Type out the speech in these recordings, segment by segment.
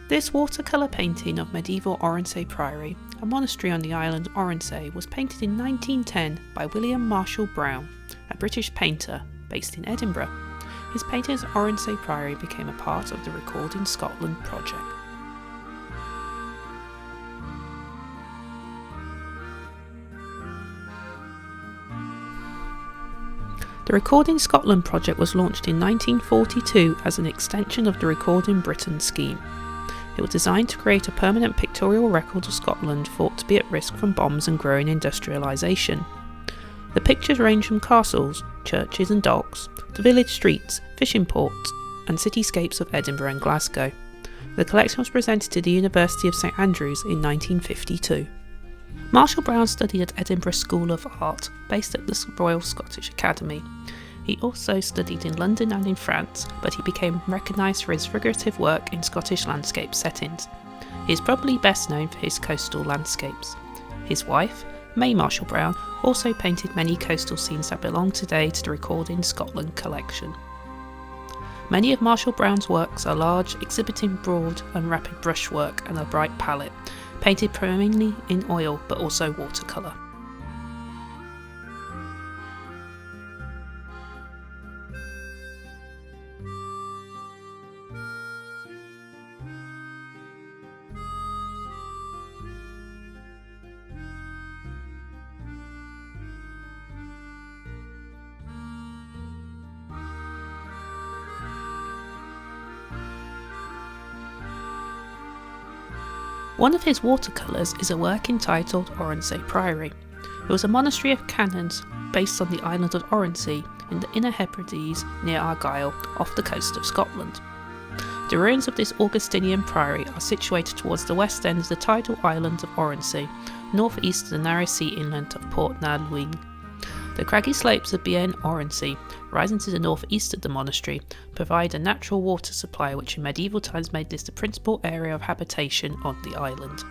This watercolour painting of medieval Oronsay Priory, a monastery on the island Oronsay, was painted in 1910 by William Marshall Browne, a British painter based in Edinburgh. His painting of Oronsay Priory became a part of the Recording Scotland project. The Recording Scotland project was launched in 1942 as an extension of the Recording Britain scheme. It was designed to create a permanent pictorial record of Scotland thought to be at risk from bombs and growing industrialisation. The pictures range from castles, churches and docks, to village streets, fishing ports, and cityscapes of Edinburgh and Glasgow. The collection was presented to the University of St Andrews in 1952. Marshall Browne studied at Edinburgh School of Art, based at the Royal Scottish Academy. He also studied in London and in France, but he became recognised for his figurative work in Scottish landscape settings. He is probably best known for his coastal landscapes. His wife, May Marshall Browne, also painted many coastal scenes that belong today to the Recording Scotland collection. Many of Marshall Browne's works are large, exhibiting broad and rapid brushwork and a bright palette, painted primarily in oil but also watercolour. One of his watercolours is a work entitled Oronsay Priory. It was a monastery of canons based on the island of Oronsay in the Inner Hebrides near Argyll, off the coast of Scotland. The ruins of this Augustinian priory are situated towards the west end of the tidal island of Oronsay, north east of the narrow sea inlet of Port na Luing. The craggy slopes of Bien Oronsay, rising to the north-east of the monastery, provide a natural water supply which in medieval times made this the principal area of habitation on the island.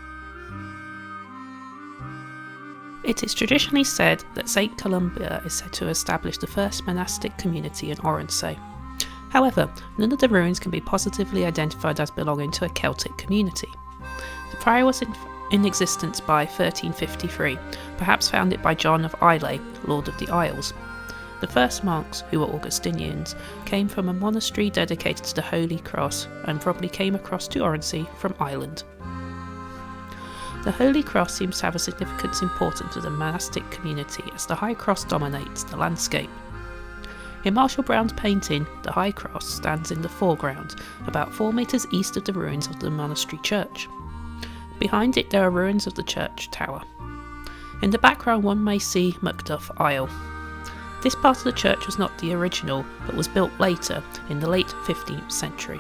It is traditionally said that St Columba is said to have established the first monastic community in Oronsay. However, none of the ruins can be positively identified as belonging to a Celtic community. The priory was in existence by 1353, perhaps founded by John of Islay, Lord of the Isles. The first monks, who were Augustinians, came from a monastery dedicated to the Holy Cross and probably came across to Oronsay from Ireland. The Holy Cross seems to have a significance important to the monastic community as the High Cross dominates the landscape. In Marshall Browne's painting, the High Cross stands in the foreground, about 4 metres east of the ruins of the monastery church. Behind it there are ruins of the church tower. In the background one may see Macduff Isle. This part of the church was not the original, but was built later, in the late 15th century.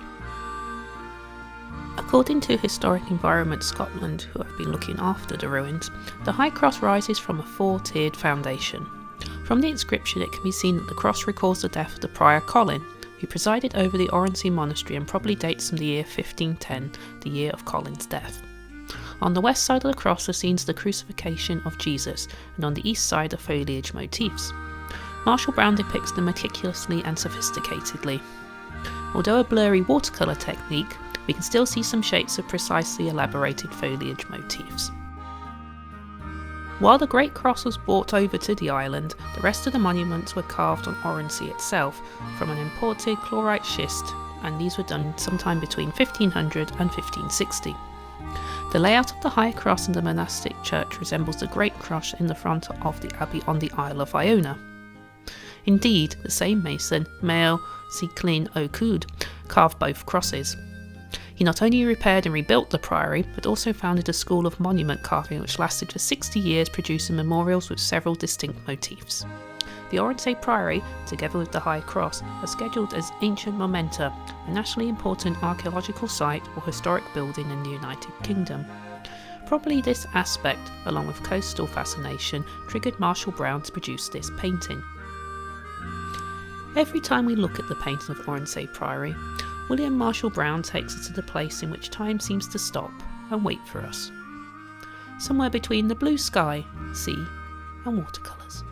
According to Historic Environment Scotland, who have been looking after the ruins, the High Cross rises from a 4-tiered foundation. From the inscription it can be seen that the cross recalls the death of the prior Colin, who presided over the Oronsay monastery and probably dates from the year 1510, the year of Colin's death. On the west side of the cross are seen the crucifixion of Jesus, and on the east side are foliage motifs. Marshall Browne depicts them meticulously and sophisticatedly. Although a blurry watercolour technique, we can still see some shapes of precisely elaborated foliage motifs. While the Great Cross was brought over to the island, the rest of the monuments were carved on Oronsay itself from an imported chlorite schist, and these were done sometime between 1500 and 1560. The layout of the High Cross in the monastic church resembles the Great Cross in the front of the abbey on the Isle of Iona. Indeed, the same mason, Mael Ciclin O'Cood, carved both crosses. He not only repaired and rebuilt the priory, but also founded a school of monument carving which lasted for 60 years, producing memorials with several distinct motifs. The Oronsay Priory, together with the High Cross, are scheduled as ancient mementa, a nationally important archaeological site or historic building in the United Kingdom. Probably this aspect, along with coastal fascination, triggered Marshall Browne to produce this painting. Every time we look at the painting of Oronsay Priory, William Marshall Browne takes us to the place in which time seems to stop and wait for us. Somewhere between the blue sky, sea and watercolours.